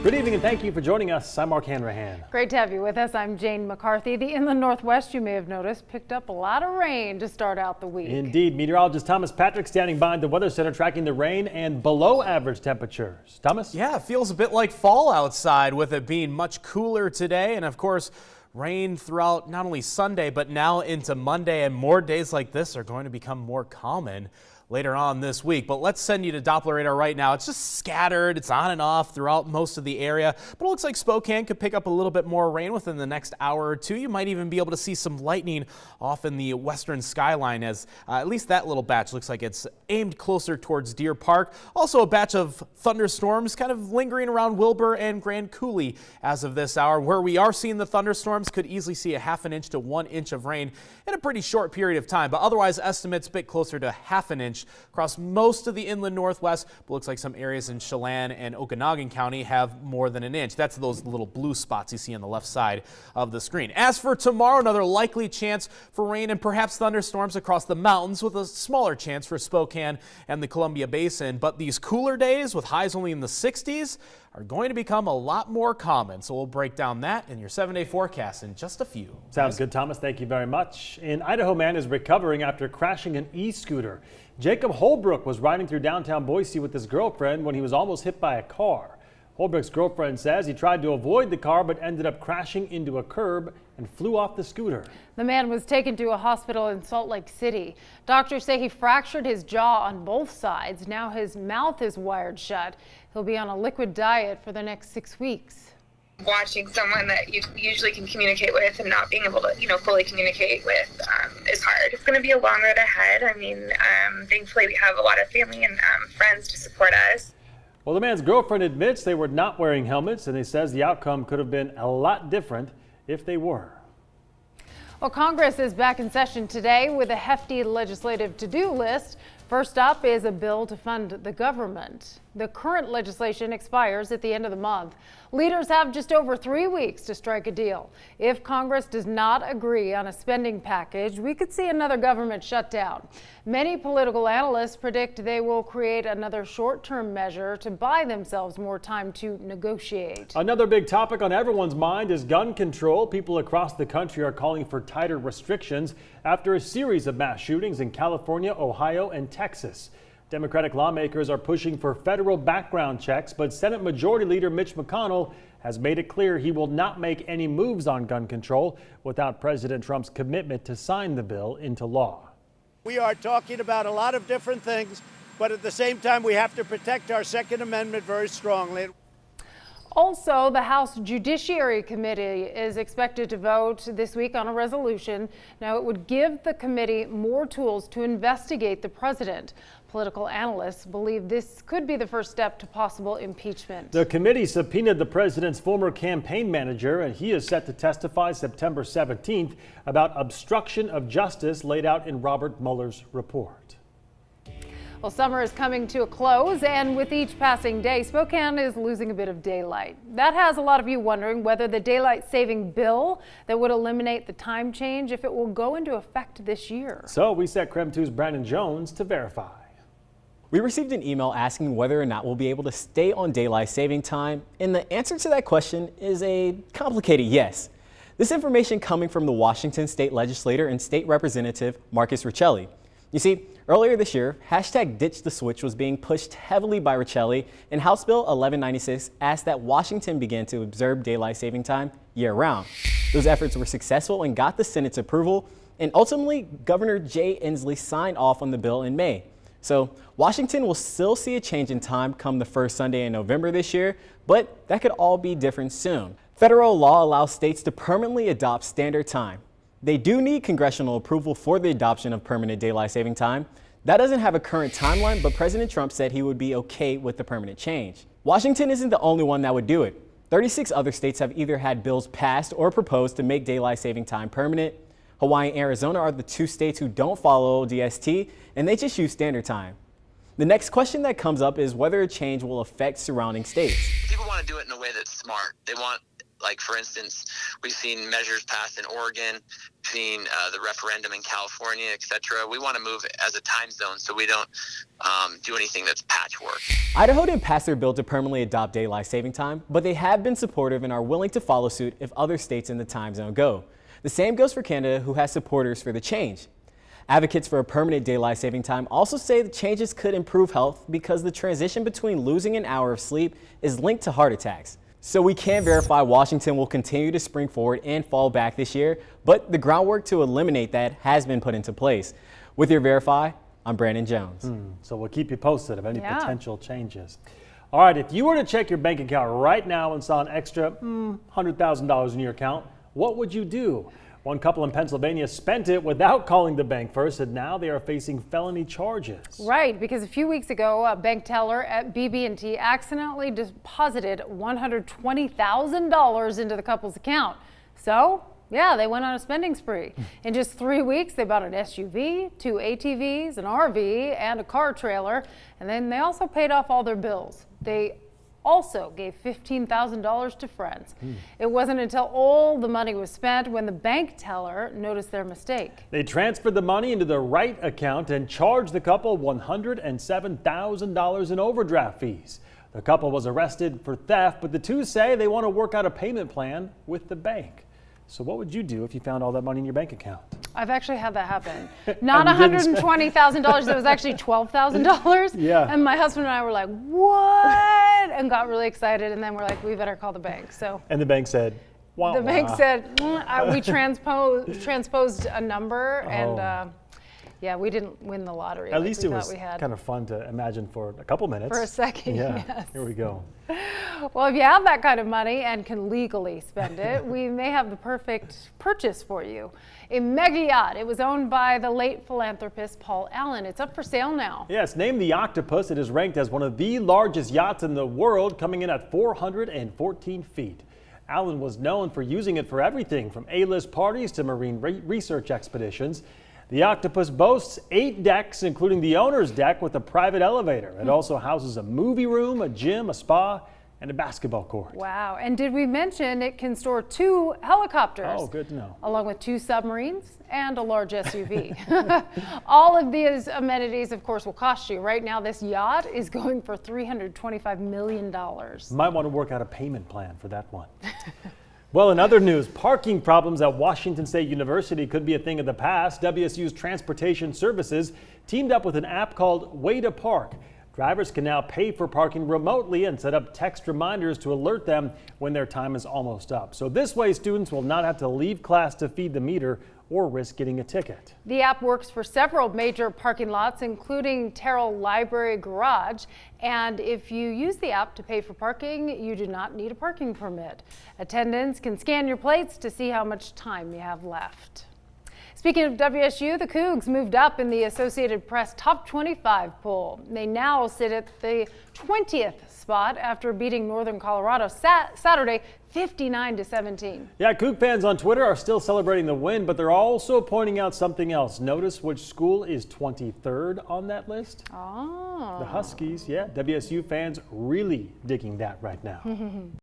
Good evening and thank you for joining us. I'm Mark Hanrahan. Great to have you with us. I'm Jane McCarthy. The inland northwest, you may have noticed, picked up a lot of rain to start out the week. Indeed. Meteorologist Thomas Patrick standing by the Weather Center tracking the rain and below average temperatures. Thomas? Yeah, it feels a bit like fall outside with it being much cooler today. And of course, rain throughout not only Sunday, but now into Monday, and more days like this are going to become more common later on this week. But let's send you to Doppler radar right now. It's just scattered. It's on and off throughout most of the area, but it looks like Spokane could pick up a little bit more rain within the next hour or two. You might even be able to see some lightning off in the western skyline, as at least that little batch looks like it's aimed closer towards Deer Park. Also a batch of thunderstorms kind of lingering around Wilbur and Grand Coulee as of this hour. Where we are seeing the thunderstorms, could easily see a half an inch to 1 inch of rain in a pretty short period of time, but otherwise estimates a bit closer to half an inch across most of the inland northwest. But looks like some areas in Chelan and Okanagan County have more than an inch. That's those little blue spots you see on the left side of the screen. As for tomorrow, another likely chance for rain and perhaps thunderstorms across the mountains, with a smaller chance for Spokane and the Columbia Basin. But these cooler days with highs only in the 60s are going to become a lot more common. So we'll break down that in your 7-day forecast in just a few. Sounds good, Thomas. Thank you very much. An Idaho man is recovering after crashing an e-scooter. Jacob Holbrook was riding through downtown Boise with his girlfriend when he was almost hit by a car. Holbrook's girlfriend says he tried to avoid the car but ended up crashing into a curb and flew off the scooter. The man was taken to a hospital in Salt Lake City. Doctors say he fractured his jaw on both sides. Now his mouth is wired shut. He'll be on a liquid diet for the next 6 weeks. Watching someone that you usually can communicate with and not being able to, fully communicate with is hard. It's going to be a long road ahead. I mean, thankfully we have a lot of family and friends to support us. Well, the man's girlfriend admits they were not wearing helmets, and he says the outcome could have been a lot different if they were. Well, Congress is back in session today with a hefty legislative to-do list. First up is a bill to fund the government. The current legislation expires at the end of the month. Leaders have just over 3 weeks to strike a deal. If Congress does not agree on a spending package, we could see another government shutdown. Many political analysts predict they will create another short-term measure to buy themselves more time to negotiate. Another big topic on everyone's mind is gun control. People across the country are calling for tighter restrictions after a series of mass shootings in California, Ohio, and Texas. Democratic lawmakers are pushing for federal background checks, but Senate Majority Leader Mitch McConnell has made it clear he will not make any moves on gun control without President Trump's commitment to sign the bill into law. We are talking about a lot of different things, but at the same time, we have to protect our Second Amendment very strongly. Also, the House Judiciary Committee is expected to vote this week on a resolution. Now, it would give the committee more tools to investigate the president. Political analysts believe this could be the first step to possible impeachment. The committee subpoenaed the president's former campaign manager, and he is set to testify September 17th about obstruction of justice laid out in Robert Mueller's report. Well, summer is coming to a close, and with each passing day, Spokane is losing a bit of daylight. That has a lot of you wondering whether the daylight saving bill that would eliminate the time change, if it will go into effect this year. So we set KREM 2's Brandon Jones to verify. We received an email asking whether or not we'll be able to stay on daylight saving time, and the answer to that question is a complicated yes. This information coming from the Washington state legislator and state representative Marcus Riccelli. You see, earlier this year, hashtag Ditch the Switch was being pushed heavily by Riccelli, and House Bill 1196 asked that Washington begin to observe daylight saving time year-round. Those efforts were successful and got the Senate's approval, and ultimately Governor Jay Inslee signed off on the bill in May. So Washington will still see a change in time come the first Sunday in November this year, but that could all be different soon. Federal law allows states to permanently adopt standard time. They do need congressional approval for the adoption of permanent daylight saving time. That doesn't have a current timeline, but President Trump said he would be okay with the permanent change. Washington isn't the only one that would do it. 36 other states have either had bills passed or proposed to make daylight saving time permanent. Hawaii and Arizona are the two states who don't follow DST, and they just use standard time. The next question that comes up is whether a change will affect surrounding states. People want to do it in a way that's smart. They want Like, for instance, we've seen measures passed in Oregon, seen the referendum in California, etc. We want to move as a time zone so we don't do anything that's patchwork. Idaho didn't pass their bill to permanently adopt daylight saving time, but they have been supportive and are willing to follow suit if other states in the time zone go. The same goes for Canada, who has supporters for the change. Advocates for a permanent daylight saving time also say the changes could improve health because the transition between losing an hour of sleep is linked to heart attacks. So we can't verify Washington will continue to spring forward and fall back this year, but the groundwork to eliminate that has been put into place. With your Verify, I'm Brandon Jones. So we'll keep you posted of any potential changes. All right, if you were to check your bank account right now and saw an extra $100,000 in your account, what would you do? One couple in Pennsylvania spent it without calling the bank first, and now they are facing felony charges. Right, because a few weeks ago, a bank teller at BB&T accidentally deposited $120,000 into the couple's account. So, yeah, they went on a spending spree. In just 3 weeks, they bought an SUV, 2 ATVs, an RV, and a car trailer, and then they also paid off all their bills. They also gave $15,000 to friends. It wasn't until all the money was spent when the bank teller noticed their mistake. They transferred the money into the right account and charged the couple $107,000 in overdraft fees. The couple was arrested for theft, but the two say they want to work out a payment plan with the bank. So what would you do if you found all that money in your bank account? I've actually had that happen. Not $120,000, it was actually $12,000. Yeah. And my husband and I were like, what? And got really excited, and then we're like, we better call the bank. So And the bank said, wah, the bank wah. said, we transposed a number, and yeah, we didn't win the lottery. At like least we it thought was we had. kind of fun to imagine for a couple minutes. For a second, Yeah, yes. Here we go. Well, if you have that kind of money and can legally spend it, we may have the perfect purchase for you. A mega yacht. It was owned by the late philanthropist Paul Allen. It's up for sale now. Yes, named the Octopus, it is ranked as one of the largest yachts in the world, coming in at 414 feet. Allen was known for using it for everything from A-list parties to marine research expeditions. The Octopus boasts 8 decks, including the owner's deck with a private elevator. It also houses a movie room, a gym, a spa, and a basketball court. Wow. And did we mention it can store 2 helicopters? Oh, good to know. Along with 2 submarines and a large SUV. All of these amenities, of course, will cost you. Right now, this yacht is going for $325 million. Might want to work out a payment plan for that one. Well, in other news, parking problems at Washington State University could be a thing of the past. WSU's Transportation Services teamed up with an app called Way to Park. Drivers can now pay for parking remotely and set up text reminders to alert them when their time is almost up. So this way, students will not have to leave class to feed the meter or risk getting a ticket. The app works for several major parking lots, including Terrell Library Garage. And if you use the app to pay for parking, you do not need a parking permit. Attendants can scan your plates to see how much time you have left. Speaking of WSU, the Cougs moved up in the Associated Press Top 25 poll. They now sit at the 20th spot after beating Northern Colorado Saturday 59-17. Yeah, Coug fans on Twitter are still celebrating the win, but they're also pointing out something else. Notice which school is 23rd on that list? Oh. The Huskies, yeah. WSU fans really digging that right now.